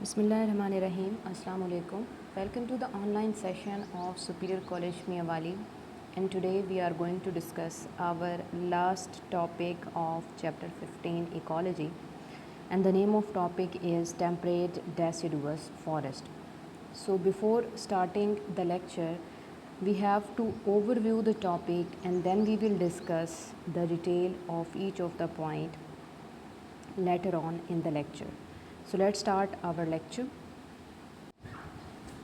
Bismillahirrahmanirrahim. Assalamu alaikum. Welcome to the online session of Superior College Miyawali. And today we are going to discuss our last topic of chapter 15, ecology. And the name of topic is temperate deciduous forest. So before starting the lecture, we have to overview the topic and then we will discuss the detail of each of the point later on in the lecture. So let's start our lecture.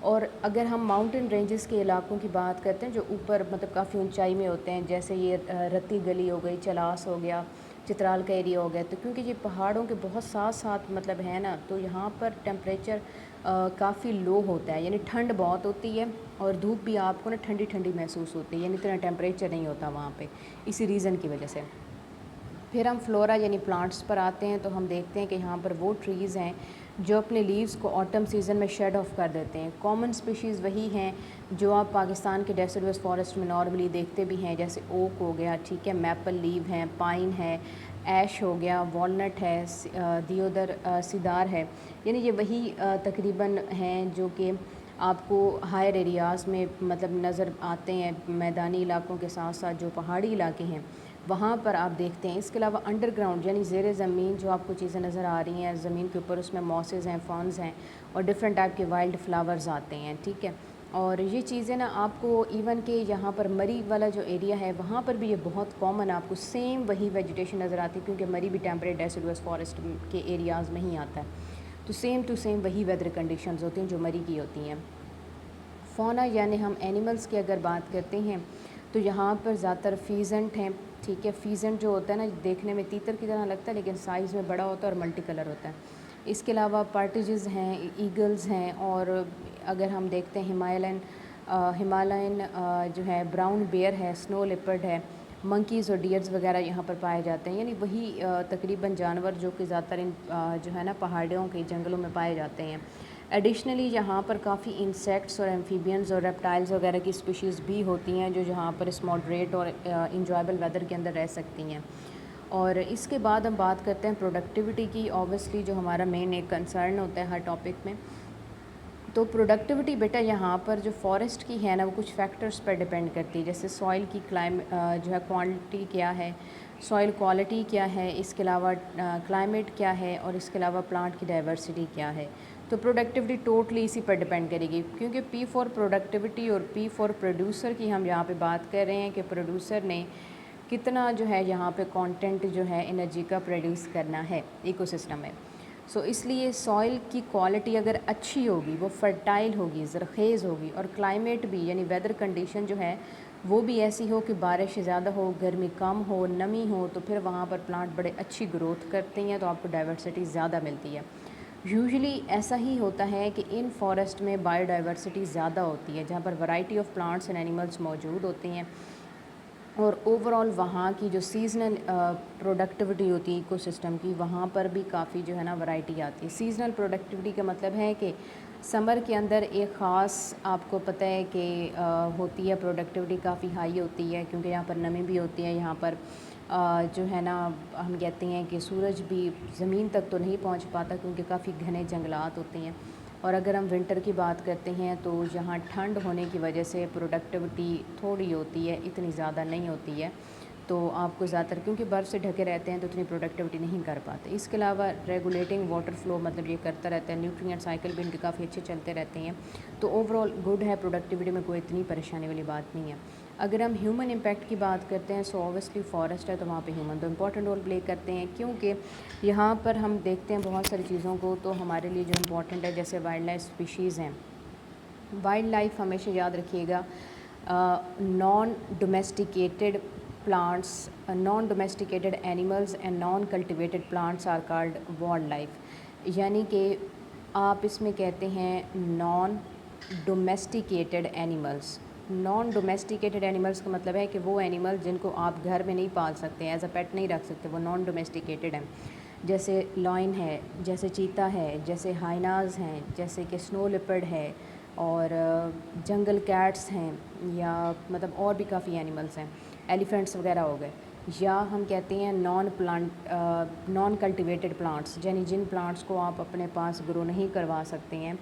اور اگر ہم mountain ranges کے علاقوں کی بات کرتے ہیں جو اوپر مطلب کافی اونچائی میں ہوتے ہیں، جیسے یہ رتی گلی ہو گئی، چلاس ہو گیا، چترال کا ایریا ہو گیا، تو کیونکہ یہ پہاڑوں کے بہت ساتھ مطلب ہے نا، تو یہاں پر ٹیمپریچر کافی لو ہوتا ہے، یعنی ٹھنڈ بہت ہوتی ہے اور دھوپ بھی آپ کو نا ٹھنڈی ٹھنڈی محسوس ہوتی ہے، یعنی اتنا ٹیمپریچر نہیں ہوتا وہاں پہ، اسی ریزن کی وجہ سے۔ پھر ہم فلورا یعنی پلانٹس پر آتے ہیں، تو ہم دیکھتے ہیں کہ یہاں پر وہ ٹریز ہیں جو اپنے لیوز کو آٹم سیزن میں شیڈ آف کر دیتے ہیں۔ کامن سپیشیز وہی ہیں جو آپ پاکستان کے ڈیسیڈوس فارسٹ میں نارملی دیکھتے بھی ہیں، جیسے اوک ہو گیا، ٹھیک ہے، میپل لیو ہیں، پائن ہے، ایش ہو گیا، والنٹ ہے، دیودر سیدار ہے، یعنی یہ وہی تقریباً ہیں جو کہ آپ کو ہائر ایریاز میں مطلب نظر آتے ہیں، میدانی علاقوں کے ساتھ ساتھ جو پہاڑی علاقے ہیں وہاں پر آپ دیکھتے ہیں۔ اس کے علاوہ انڈر گراؤنڈ یعنی زیر زمین جو آپ کو چیزیں نظر آ رہی ہیں زمین کے اوپر، اس میں موسز ہیں، فارنز ہیں اور ڈفرینٹ ٹائپ کے وائلڈ فلاورز آتے ہیں، ٹھیک ہے۔ اور یہ چیزیں نا آپ کو ایون کہ یہاں پر مری والا جو ایریا ہے وہاں پر بھی یہ بہت کامن آپ کو سیم وہی ویجیٹیشن نظر آتی ہے، کیونکہ مری بھی ٹیمپریٹ ڈیسیڈوس فارسٹ کے ایریاز میں ہی آتا ہے، تو سیم ٹو سیم وہی ویدر کنڈیشنز ہوتی ہیں جو مری کی ہوتی ہیں۔ فونا یعنی ہم اینیملز کی اگر بات کرتے ہیں تو یہاں پر زیادہ تر فیزنٹ ہیں، ٹھیک ہے۔ فیزنٹ جو ہوتا ہے نا دیکھنے میں تیتر کی طرح لگتا ہے لیکن سائز میں بڑا ہوتا ہے اور ملٹی کلر ہوتا ہے۔ اس کے علاوہ پارٹیجز ہیں، ایگلز ہیں، اور اگر ہم دیکھتے ہیں ہمالین جو ہے براؤن بیئر ہے، سنو لیپرڈ ہے، منکیز اور ڈیئرز وغیرہ یہاں پر پائے جاتے ہیں، یعنی وہی تقریباً جانور جو کہ زیادہ تر جو ہے نا پہاڑیوں کے جنگلوں میں پائے جاتے ہیں۔ ایڈیشنلی یہاں پر کافی انسیکٹس اور ایمفیبینز اور ریپٹائلز وغیرہ کی اسپیشیز بھی ہوتی ہیں جو یہاں پر اس ماڈریٹ اور انجوائبل ویدر کے اندر رہ سکتی ہیں۔ اور اس کے بعد ہم بات کرتے ہیں پروڈکٹیوٹی کی، اوبویسلی جو ہمارا مین ایک کنسرن ہوتا ہے ہر ٹاپک میں۔ تو پروڈکٹیوٹی بیٹا یہاں پر جو فارسٹ کی ہے نا وہ کچھ فیکٹرز پر ڈیپینڈ کرتی ہے، جیسے سوائل کی جو ہے کوانٹٹی کیا ہے، سوائل کوالٹی کیا ہے، اس کے علاوہ کلائمیٹ کیا ہے، اور اس کے علاوہ پلانٹ کی ڈائیورسٹی کیا ہے۔ تو پروڈکٹیوٹی ٹوٹلی اسی پر ڈیپینڈ کرے گی، کیونکہ پی فور پروڈکٹیوٹی اور پی فور پروڈیوسر کی ہم یہاں پہ بات کر رہے ہیں کہ پروڈیوسر نے کتنا جو ہے یہاں پہ کانٹینٹ جو ہے انرجی کا پروڈیوس کرنا ہے ایکو سسٹم میں۔ سو اس لیے سوائل کی کوالٹی اگر اچھی ہوگی، وہ فرٹائل ہوگی، زرخیز ہوگی، اور کلائمیٹ بھی یعنی ویدر کنڈیشن جو ہے وہ بھی ایسی ہو کہ بارش زیادہ ہو، گرمی کم ہو، نمی ہو، تو پھر وہاں پر پلانٹ بڑے اچھی گروتھ کرتے ہیں، تو آپ کو ڈائیورسٹی زیادہ ملتی ہے۔ یوزلی ایسا ہی ہوتا ہے کہ ان فارسٹ میں بایو ڈائیورسٹی زیادہ ہوتی ہے، جہاں پر variety of plants and animals موجود ہوتے ہیں، اور اوور آل وہاں کی جو سیزنل پروڈکٹیوٹی ہوتی ہے ایکو سسٹم کی، وہاں پر بھی کافی جو ہے نا ورائٹی آتی ہے۔ سیزنل پروڈکٹیوٹی کا مطلب ہے کہ سمر کے اندر ایک خاص آپ کو پتہ ہے کہ ہوتی ہے پروڈکٹیوٹی کافی ہائی ہوتی ہے، کیونکہ یہاں پر نمی بھی ہوتی ہے، یہاں پر جو ہے نا ہم کہتے ہیں کہ سورج بھی زمین تک تو نہیں پہنچ پاتا کیونکہ کافی گھنے جنگلات ہوتے ہیں۔ اور اگر ہم ونٹر کی بات کرتے ہیں تو یہاں ٹھنڈ ہونے کی وجہ سے پروڈکٹیوٹی تھوڑی ہوتی ہے، اتنی زیادہ نہیں ہوتی ہے، تو آپ کو زیادہ تر کیونکہ برف سے ڈھکے رہتے ہیں تو اتنی پروڈکٹیوٹی نہیں کر پاتے۔ اس کے علاوہ ریگولیٹنگ واٹر فلو مطلب یہ کرتا رہتا ہے، نیوٹرینٹ سائیکل بھی ان کے کافی اچھے چلتے رہتے ہیں، تو اوور آل گڈ ہے، پروڈکٹیوٹی میں کوئی اتنی پریشانی والی بات نہیں ہے۔ اگر ہم ہیومن امپیکٹ کی بات کرتے ہیں، سو اوبویسلی فارسٹ ہے تو وہاں پہ ہیومن تو امپورٹنٹ رول پلے کرتے ہیں، کیونکہ یہاں پر ہم دیکھتے ہیں بہت ساری چیزوں کو، تو ہمارے لیے جو امپورٹنٹ ہے جیسے وائلڈ لائف اسپیشیز ہیں، وائلڈ لائف ہمیشہ یاد رکھیے گا، naan ڈومیسٹیکیٹڈ plants, non-domesticated animals and non-cultivated plants are called wildlife، یعنی کہ آپ اس میں کہتے ہیں نان ڈومیسٹیکیٹڈ اینیملس۔ نان ڈومیسٹیکیٹڈ اینیملس کا مطلب ہے کہ وہ اینیمل جن کو آپ گھر میں نہیں پال سکتے، ایز اے پیٹ نہیں رکھ سکتے، وہ نان ڈومیسٹیکیٹڈ ہیں، جیسے لائن ہے، جیسے چیتا ہے، جیسے ہائناز ہیں، جیسے کہ سنو لیپرڈ ہے، اور جنگل کیٹس ہیں، یا مطلب اور بھی کافی اینیملس ہیں، ایلیفینٹس وغیرہ ہو گئے۔ یا ہم کہتے ہیں نان کلٹیویٹڈ پلانٹس، یعنی جن پلانٹس کو آپ اپنے پاس گرو نہیں کروا سکتے ہیں،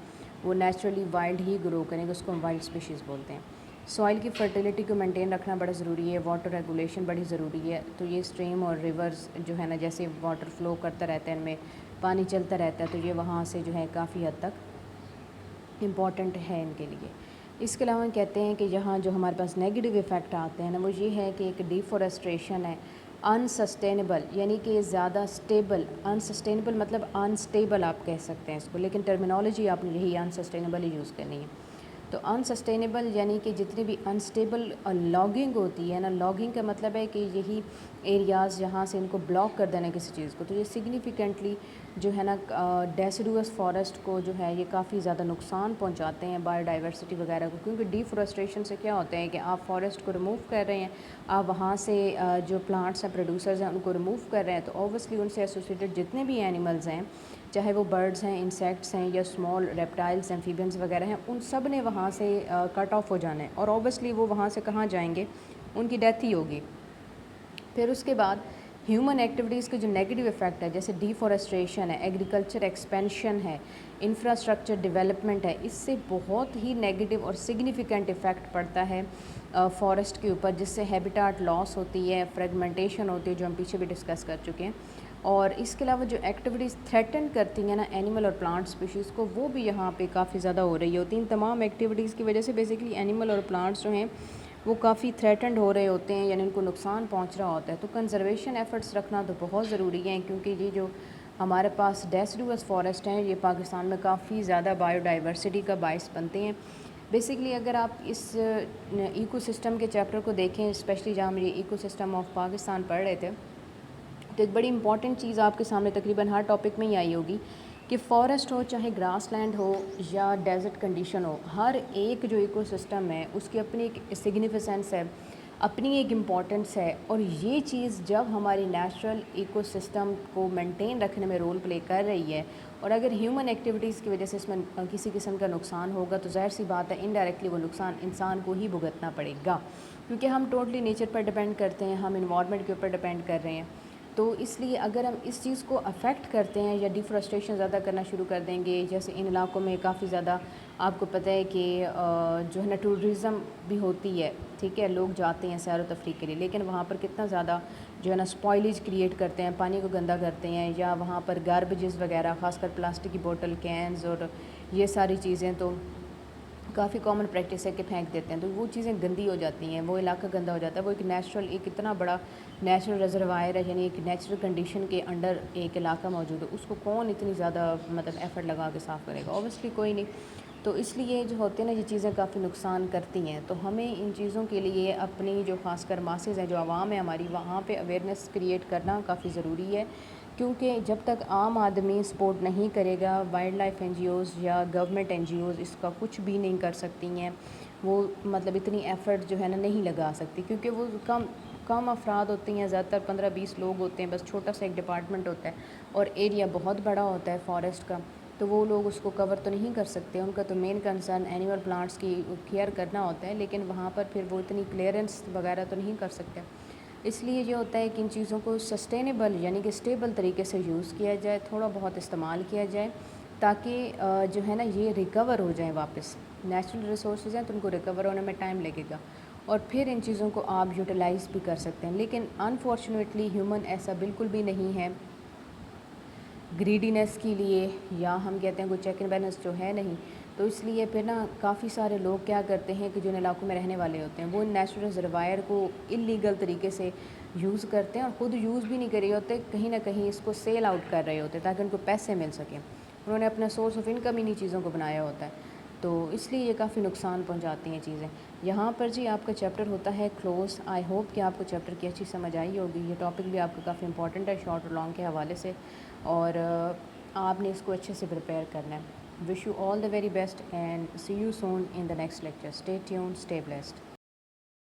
وہ نیچرلی وائلڈ ہی گرو کریں گے، اس کو ہم وائلڈ اسپیشیز بولتے ہیں۔ سوائل کی فرٹیلیٹی کو مینٹین رکھنا بڑا ضروری ہے، واٹر ریگولیشن بڑی ضروری ہے، تو یہ اسٹریم اور ریورز جو ہے نا جیسے واٹر فلو کرتا رہتا ہے، ان میں پانی چلتا رہتا ہے، تو یہ وہاں سے جو ہے کافی حد تک امپورٹنٹ ہے ان کے لیے۔ اس کے علاوہ کہتے ہیں کہ یہاں جو ہمارے پاس نیگیٹو ایفیکٹ آتے ہیں نا، وہ یہ ہے کہ ایک ڈیفورسٹریشن ہے، انسسٹینیبل یعنی کہ زیادہ اسٹیبل، انسسٹینیبل مطلب انسٹیبل آپ کہہ سکتے ہیں اس کو، لیکن ٹرمینالوجی آپ نے یہی انسسٹینیبل ہی یوز کرنی ہے۔ تو انسسٹینیبل یعنی کہ جتنی بھی انسٹیبل لاگنگ ہوتی ہے نا، لاگنگ کا مطلب ہے کہ یہی ایریاز جہاں سے ان کو بلاک کر دینا کسی چیز کو، تو یہ سگنیفیکنٹلی جو ہے نا ڈیسیڈوس فارسٹ کو جو ہے یہ کافی زیادہ نقصان پہنچاتے ہیں بایو ڈائیورسٹی وغیرہ کو، کیونکہ ڈیفورسٹریشن سے کیا ہوتا ہے کہ آپ فارسٹ کو ریموو کر رہے ہیں، آپ وہاں سے جو پلانٹس ہیں پروڈیوسرز ہیں ان کو ریموو کر رہے ہیں، تو اوبویسلی ان سے ایسوسیٹڈ جتنے بھی اینیملز ہیں، چاہے وہ برڈز ہیں، انسیکٹس ہیں، یا اسمال ریپٹائلز ایمفیبینز وغیرہ ہیں، ان سب نے وہاں سے کٹ آف ہو جانا ہے، اور اوبویسلی وہ وہاں سے کہاں جائیں گے، ان کی ڈیتھ ہی ہوگی۔ پھر اس کے بعد ہیومن ایکٹیویٹیز کے جو نیگیٹو ایفیکٹ ہے، جیسے ڈیفورسٹریشن ہے، ایگریکلچر ایکسپینشن ہے، انفراسٹرکچر ڈیولپمنٹ ہے، اس سے بہت ہی نیگیٹو اور سگنیفیکنٹ ایفیکٹ پڑتا ہے فارسٹ کے اوپر، جس سے ہیبیٹاٹ لاس ہوتی ہے، فریگمنٹیشن ہوتی ہے، جو ہم پیچھے بھی ڈسکس کر چکے ہیں، اور اس کے علاوہ جو ایکٹیویٹیز تھریٹن کرتی ہیں نا اینیمل اور پلانٹ اسپیشیز کو، وہ بھی یہاں پہ کافی زیادہ ہو رہی ہوتی ہیں۔ ان تمام ایکٹیویٹیز کی وجہ سے بیسیکلی اینیمل اور پلانٹس جو ہیں وہ کافی تھریٹنڈ ہو رہے ہوتے ہیں، یعنی ان کو نقصان پہنچ رہا ہوتا ہے، تو کنزرویشن ایفرٹس رکھنا تو بہت ضروری ہے، کیونکہ یہ جو ہمارے پاس ڈیسیڈوس فارسٹ ہیں یہ پاکستان میں کافی زیادہ بایو ڈائیورسٹی کا باعث بنتے ہیں۔ بیسکلی اگر آپ اس ایکو سسٹم کے چیپٹر کو دیکھیں، اسپیشلی جہاں ہم یہ ایکو سسٹم آف پاکستان پڑھ رہے تھے، تو ایک بڑی امپورٹنٹ چیز آپ کے سامنے تقریباً ہر ٹاپک میں ہی آئی ہوگی کہ فارسٹ ہو، چاہے گراس لینڈ ہو یا ڈیزرٹ کنڈیشن ہو، ہر ایک جو ایکو سسٹم ہے اس کی اپنی ایک سگنیفیسنس ہے، اپنی ایک امپورٹنس ہے، اور یہ چیز جب ہماری نیچرل ایکو سسٹم کو مینٹین رکھنے میں رول پلے کر رہی ہے، اور اگر ہیومن ایکٹیویٹیز کی وجہ سے اس میں کسی قسم کا نقصان ہوگا تو ظاہر سی بات ہے انڈائریکٹلی وہ نقصان انسان کو ہی بھگتنا پڑے گا، کیونکہ ہم ٹوٹلی نیچر پر ڈیپینڈ کرتے ہیں، ہم انوائرمنٹ کے اوپر ڈیپینڈ کر رہے ہیں۔ تو اس لیے اگر ہم اس چیز کو افیکٹ کرتے ہیں یا ڈیفورسٹریشن زیادہ کرنا شروع کر دیں گے، جیسے ان علاقوں میں کافی زیادہ آپ کو پتہ ہے کہ جو ہے نا ٹورزم بھی ہوتی ہے، ٹھیک ہے، لوگ جاتے ہیں سیر و تفریح کے لیے، لیکن وہاں پر کتنا زیادہ جو ہے نا اسپائلیج کریٹ کرتے ہیں، پانی کو گندا کرتے ہیں، یا وہاں پر گاربیجز وغیرہ، خاص کر پلاسٹک کی بوٹل، کینز اور یہ ساری چیزیں تو کافی کامن پریکٹس ہے کہ پھینک دیتے ہیں، تو وہ چیزیں گندی ہو جاتی ہیں، وہ علاقہ گندا ہو جاتا ہے، وہ ایک نیچرل، ایک اتنا بڑا نیچرل ریزروائر ہے، یعنی ایک نیچرل کنڈیشن کے انڈر ایک علاقہ موجود ہے، اس کو کون اتنی زیادہ مطلب ایفرٹ لگا کے صاف کرے گا، اوبویسلی کوئی نہیں۔ تو اس لیے جو ہوتے ہیں نا یہ چیزیں کافی نقصان کرتی ہیں، تو ہمیں ان چیزوں کے لیے اپنی جو خاص کر ماسز ہیں، جو عوام ہے ہماری، وہاں پہ اویئرنیس کریٹ کرنا کافی ضروری ہے، کیونکہ جب تک عام آدمی سپورٹ نہیں کرے گا، wild life N G Os یا گورنمنٹ این جی اوز اس کا کچھ بھی نہیں کر سکتی ہیں، وہ مطلب اتنی ایفرٹ جو ہے نا نہیں لگا سکتی، کیونکہ وہ کم افراد ہوتی ہیں، زیادہ تر 15-20 لوگ ہوتے ہیں، بس چھوٹا سا ایک ڈپارٹمنٹ ہوتا ہے، اور ایریا بہت بڑا ہوتا ہے فارسٹ کا، تو وہ لوگ اس کو کور تو نہیں کر سکتے، ان کا تو مین کنسرن اینیمل پلانٹس کی کیئر کرنا ہوتا ہے، لیکن وہاں پر پھر وہ اتنی کلیئرنس وغیرہ تو نہیں کر سکتے، اس لیے یہ ہوتا ہے کہ ان چیزوں کو سسٹینیبل یعنی کہ اسٹیبل طریقے سے یوز کیا جائے، تھوڑا بہت استعمال کیا جائے، تاکہ جو ہے نا یہ ریکور ہو جائیں واپس، نیچرل ریسورسز ہیں تو ان کو ریکور ہونے میں ٹائم لگے گا، اور پھر ان چیزوں کو آپ یوٹیلائز بھی کر سکتے ہیں، لیکن انفارچونیٹلی ہیومن ایسا بالکل بھی نہیں ہے، گریڈینس کے لیے، یا ہم کہتے ہیں کوئی چیک اینڈ بیلنس جو ہے نہیں، تو اس لیے پھر نا کافی سارے لوگ کیا کرتے ہیں کہ جن علاقوں میں رہنے والے ہوتے ہیں وہ نیچرل ریزروائر کو انلیگل طریقے سے یوز کرتے ہیں، اور خود یوز بھی نہیں کر رہے ہوتے، کہیں نہ کہیں اس کو سیل آؤٹ کر رہے ہوتے ہیں تاکہ ان کو پیسے مل سکیں، انہوں نے اپنا سورس آف انکم انہی چیزوں کو بنایا ہوتا ہے، تو اس لیے یہ کافی نقصان پہنچاتی ہیں چیزیں۔ یہاں پر جی آپ کا چیپٹر ہوتا ہے کلوز، آئی ہوپ کہ آپ کو چیپٹر کی اچھی سمجھ آئی ہوگی، یہ ٹاپک بھی آپ کا کافی امپورٹنٹ ہے شارٹ اور لانگ کے حوالے سے، اور آپ نے اس کو اچھے سے پریپیئر کرنا ہے۔ Wish you all the very best and see you soon in the next lecture, stay tune, stay blessed.